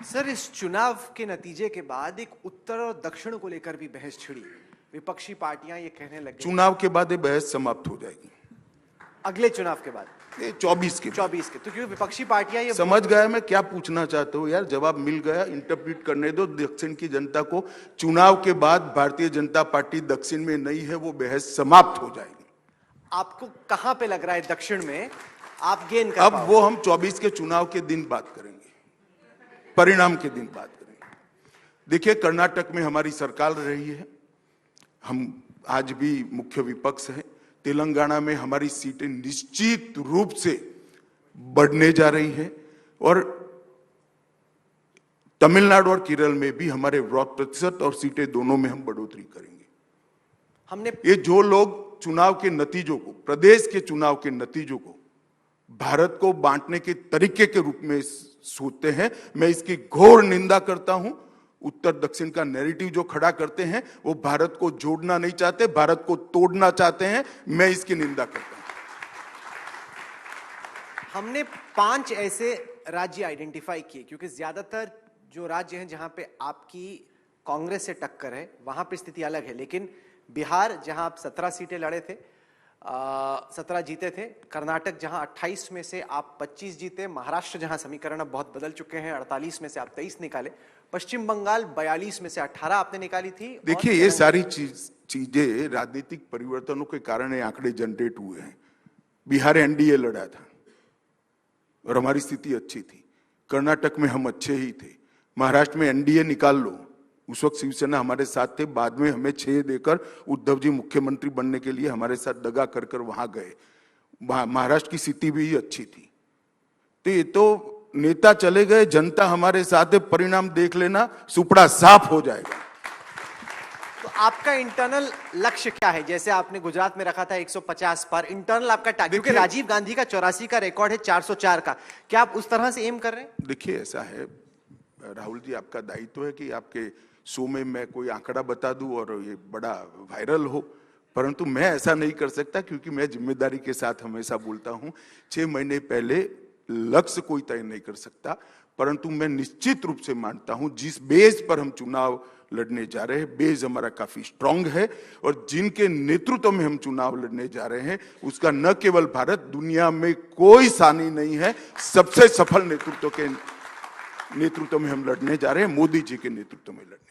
Sir, इस चुनाव के नतीजे के बाद एक उत्तर और दक्षिण को लेकर भी बहस छिड़ी। विपक्षी पार्टियां ये कहने लगी चुनाव के बाद ये बहस समाप्त हो जाएगी। अगले चुनाव के बाद ये 24 के 24 के, तो क्योंकि विपक्षी पार्टियां ये समझ गया मैं क्या पूछना चाहते हो यार, जवाब मिल गया। इंटरप्रेट करने दो दक्षिण की जनता को। चुनाव के बाद भारतीय जनता पार्टी दक्षिण में नहीं है, वो बहस समाप्त हो जाएगी। आपको कहां पे लग रहा है दक्षिण में आप गेन कर अब पाओगे? वो हम 24 के चुनाव के दिन बात करेंगे, परिणाम के दिन बात करेंगे। देखिए, कर्नाटक में हमारी सरकार रही है, हम आज भी मुख्य विपक्ष है। तेलंगाना में हमारी सीटें निश्चित रूप से बढ़ने जा रही है और तमिलनाडु और केरल में भी हमारे वोट प्रतिशत और सीटें दोनों में हम बढ़ोतरी करेंगे। हमने ये जो लोग चुनाव के नतीजों को, प्रदेश के चुनाव के नतीजों को भारत को बांटने के तरीके के रूप में सोचते हैं, मैं इसकी घोर निंदा करता हूं। उत्तर दक्षिण का नैरेटिव जो खड़ा करते हैं वो भारत को जोड़ना नहीं चाहते, भारत को तोड़ना चाहते हैं। मैं इसकी निंदा करता हूं। हमने 5 ऐसे राज्य आइडेंटिफाई किए, क्योंकि ज्यादातर जो राज्य हैं जहां पे आपकी कांग्रेस से टक्कर है वहां पे स्थिति अलग है। लेकिन बिहार, जहां आप 17 सीटें लड़े थे, 17 जीते थे। कर्नाटक, जहां 28 में से आप 25 जीते। महाराष्ट्र, जहां समीकरण अब बहुत बदल चुके हैं, 48 में से आप 23 निकाले। पश्चिम बंगाल 42 में से 18 आपने निकाली थी। देखिए, ये सारी चीजें राजनीतिक परिवर्तनों के कारण ये आंकड़े जनरेट हुए हैं। बिहार एनडीए लड़ा था और हमारी स्थिति अच्छी थी। कर्नाटक में हम अच्छे ही थे। महाराष्ट्र में एनडीए निकाल लो, उस वक्त शिवसेना हमारे साथ थे। बाद में हमें 6 देकर उद्धव जी मुख्यमंत्री बनने के लिए हमारे साथ दगा कर कर वहां गए। महाराष्ट्र की स्थिति भी अच्छी थी। तो ये तो नेता चले गए, जनता हमारे साथ है, परिणाम देख लेना, सुपड़ा साफ हो जाएगा। तो आपका इंटरनल लक्ष्य क्या है? जैसे आपने गुजरात में रखा था 150 पर, इंटरनल आपका टारगेट, क्योंकि राजीव गांधी का 84 का रिकॉर्ड है, 404 का, क्या आप उस तरह से एम कर रहे हैं? देखिए, ऐसा है राहुल जी, आपका दायित्व है कि आपके शो में मैं कोई आंकड़ा बता दूं और ये बड़ा वायरल हो, परंतु मैं ऐसा नहीं कर सकता क्योंकि मैं जिम्मेदारी के साथ हमेशा बोलता हूं। 6 महीने पहले लक्ष्य कोई तय नहीं कर सकता, परंतु मैं निश्चित रूप से मानता हूं जिस बेस पर हम चुनाव लड़ने जा रहे हैं, बेस हमारा काफी स्ट्रांग है और जिनके नेतृत्व में हम चुनाव लड़ने जा रहे हैं उसका न केवल भारत, दुनिया में कोई सानी नहीं है। सबसे सफल नेतृत्व में हम लड़ने जा रहे हैं, मोदी जी के नेतृत्व में लड़ने।